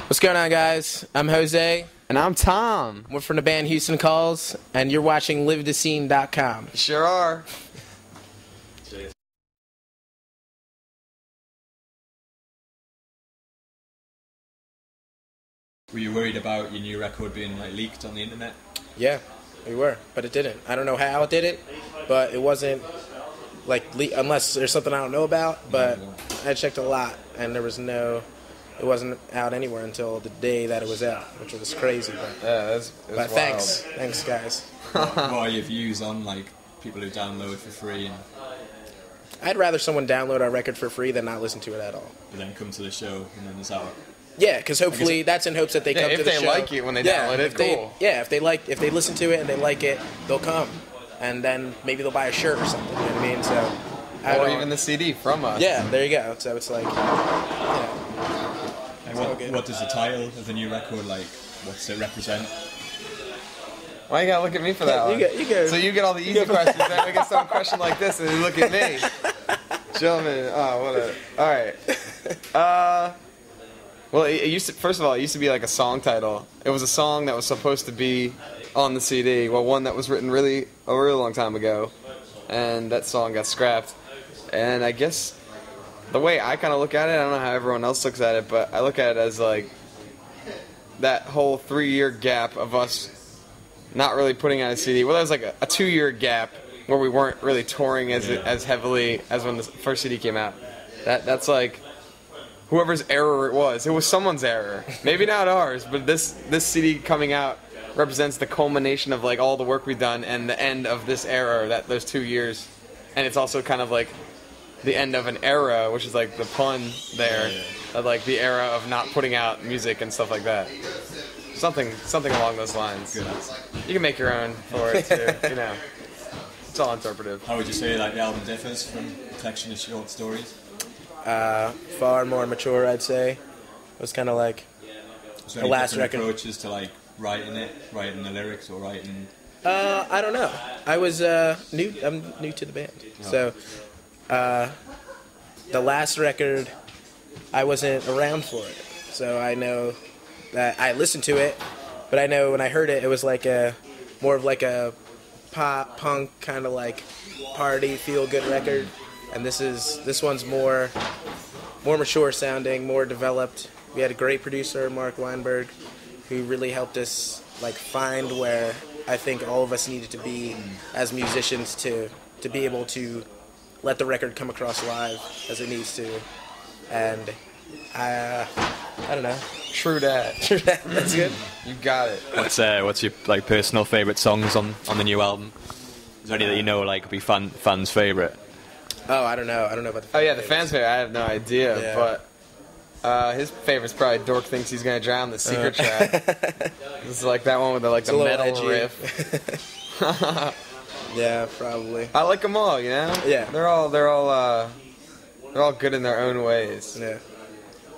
What's going on, guys? I'm Jose. And I'm Tom. We're from the band Houston Calls, and you're watching LiveTheScene.com. Sure are. Were you worried about your new record being leaked on the internet? Yeah, we were, but it didn't. I don't know how it did it, but it wasn't unless there's something I don't know about. But I checked a lot, and it wasn't out anywhere until the day that it was out, which was crazy. But Wild. thanks, guys. What are your views on people who download for free and I'd rather someone download our record for free than not listen to it at all. then come to the show and then it's out? Yeah, because hopefully that's in hopes that they come to the show. If they like it when they download it, cool. If they listen to it and they like it, they'll come, and then maybe they'll buy a shirt or something. You know what I mean? So, or even the CD from us. Yeah, there you go. So it's like, And what does the title of the new record what's it represent? Why you gotta look at me for that one? You go. So you get all the easy questions, then we get some question like this, and you look at me. Gentlemen, alright. Well, it used to be like a song title. It was a song that was supposed to be on the CD. Well, one that was written a really long time ago, and that song got scrapped. And I guess the way I kind of look at it, I don't know how everyone else looks at it, but I look at it as that whole 3-year gap of us not really putting out a CD. Well, there was a 2-year gap where we weren't really touring as heavily as when the first CD came out. That's whoever's error it was someone's error. Maybe not ours, but this CD coming out represents the culmination of all the work we've done and the end of this era, those 2 years. And it's also kind of the end of an era, which is the pun there, of the era of not putting out music and stuff like that. Something along those lines. Good. You can make your own for it too, It's all interpretive. How would you say the album differs from a collection of short stories? far more mature, I'd say. It was kind of So the last record. Approaches to writing the lyrics or writing. I don't know. I was new. I'm new to the band, so the last record, I wasn't around for it. So I know that I listened to it, but I know when I heard it, it was more of a pop punk kind of party feel good record, and this one's more mature sounding, more developed. We had a great producer, Mark Weinberg, who really helped us find where I think all of us needed to be as musicians to be able to let the record come across live as it needs to. And I don't know. True that. That's good. You got it. What's your personal favorite songs on the new album? Is there any that you know could be fans' favorite? Oh, I don't know. I don't know about the. Oh yeah, the fans' favorite. I have no idea, Yeah. but his favorite's probably "Dork Thinks He's Gonna Drown," the secret track. It's that one with the metal edgy. riff. Yeah, probably. I like them all, Yeah. They're all good in their own ways. Yeah.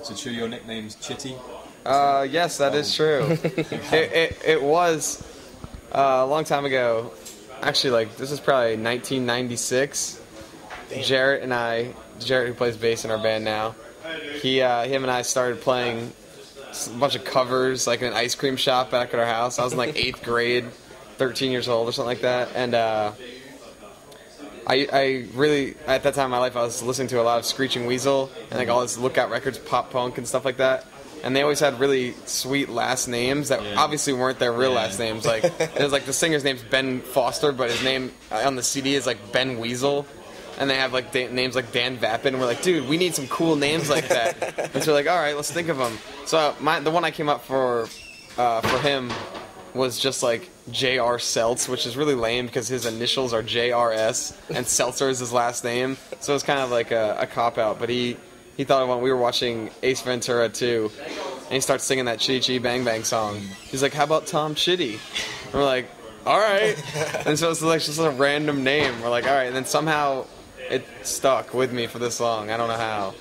So true, your nickname's Chitty. Yes, that is true. it was a long time ago. Actually, this is probably 1996. Damn. Jarrett, who plays bass in our band now, him and I started playing a bunch of covers in an ice cream shop back at our house. I was in 8th grade, 13 years old or something like that, and I really, at that time in my life, I was listening to a lot of Screeching Weasel and all this Lookout Records pop punk and stuff like that. And they always had really sweet last names that obviously weren't their real last names. It was the singer's name's Ben Foster, but his name on the CD is Ben Weasel. And they have names like Dan Vapin. And we're dude, we need some cool names like that. And so we're all right, let's think of them. So the one I came up for him was just J.R. Seltz, which is really lame because his initials are J.R.S. and Seltzer is his last name. So it's kind of a cop-out. But he thought of when we were watching Ace Ventura 2, and he starts singing that Chitty Chitty Bang Bang song. He's how about Tom Chitty? And we're all right. And so it's just a random name. We're all right. And then somehow it stuck with me for this long. I don't know how,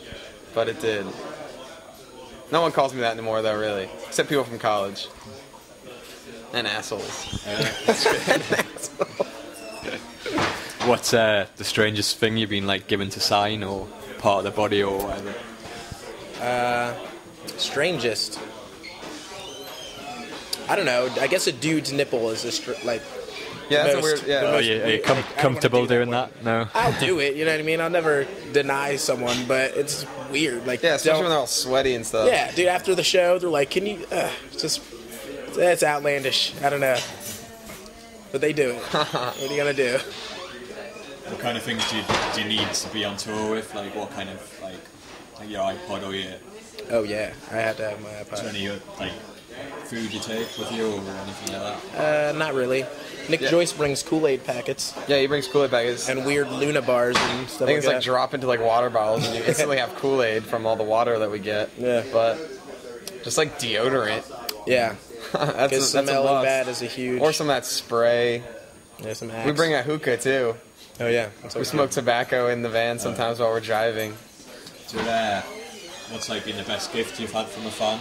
but it did. No one calls me that anymore, though, really. Except people from college. And assholes. What's the strangest thing you've been given to sign or part of the body or whatever? Strangest. I don't know. I guess a dude's nipple is like. Yeah, that's most- a weird. Yeah. the Are most you, weird. Like, I don't wanna comfortable do doing one. that? No. I'll do it. You know what I mean? I'll never deny someone, but it's weird. Like, Yeah, especially don't- when they're all sweaty and stuff. Yeah, dude. After the show, they're like, "Can you?" It's outlandish. I don't know, but they do it. What are you gonna do? What kind of things do you need to be on tour with? Like what kind of like your iPod or your Oh yeah, I had to have my is there iPod. any like food you take with you or anything like that? Not really. Nick Yeah. Joyce brings Kool-Aid packets Yeah, he brings Kool-Aid packets. and weird Luna bars and stuff Things like like that. drop into like water bottles and you instantly have Kool-Aid from all the water that we get. Yeah. But just like deodorant. Yeah, that's because a smelling must. bad is a huge. Or some of that spray. Yeah, some Axe. We bring a hookah too. Oh yeah, that's We okay. smoke tobacco in the van sometimes while we're driving. So what's like been the best gift you've had from a fan?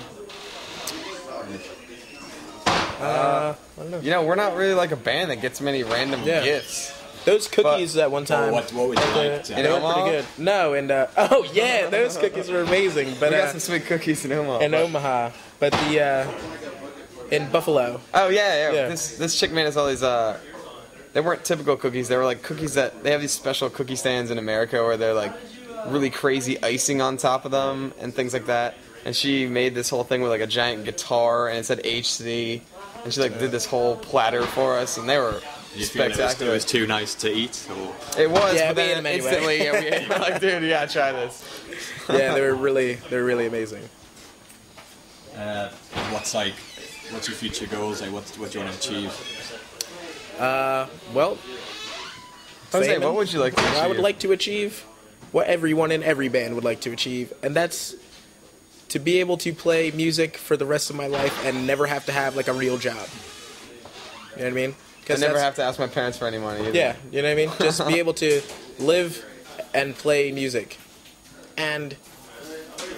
You know, we're not really like a band that gets many random Yeah. gifts. Those cookies at one Or time. what would you like to They were Omaha? pretty good. No, and oh yeah, those cookies were amazing. But We got some sweet cookies in Omaha. in but- Omaha, but the in Buffalo. Oh yeah. Yeah. This chick made us all these. They weren't typical cookies. They were like cookies that they have these special cookie stands in America where they're like really crazy icing on top of them and things like that. And she made this whole thing with like a giant guitar and it said HC. And she like did this whole platter for us, and they were Did you feel it spectacular. was too nice to eat? Or? It was, Yeah, but we ate then them anyway. instantly, yeah, we ate, we're like, dude, you gotta try this. Yeah, they were really amazing. What's your future goals? Like what do you want to achieve? Well, Jose, fame. what would you like to achieve? I would like to achieve what everyone in every band would like to achieve, and that's to be able to play music for the rest of my life and never have to have like a real job. You know what I mean? I never that's- have to ask my parents for any money either. Yeah, you know what I mean? Just be able to live and play music. And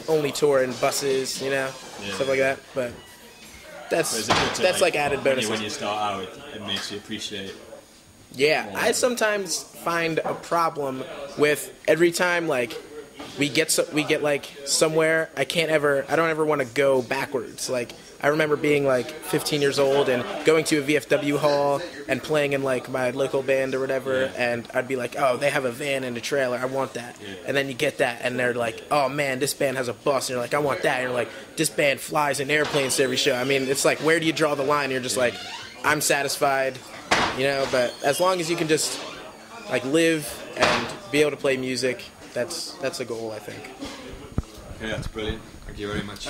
only tour in buses, you know, stuff like that. But But is it good to, that's like added when bonuses. you start out, it makes you appreciate. Yeah, I sometimes find a problem with every time like we get like somewhere I don't ever want to go backwards. Like I remember being like 15 years old and going to a VFW hall and playing in like my local band or whatever, and I'd be like, oh, they have a van and a trailer, I want that. And then you get that and they're like, oh man, this band has a bus, and you're like, I want that. And you're like, this band flies in airplanes to every show. I mean, it's like, where do you draw the line? You're just like, I'm satisfied, you know. But as long as you can just like live and be able to play music, that's a goal, I think. Okay, that's brilliant. Thank you very much.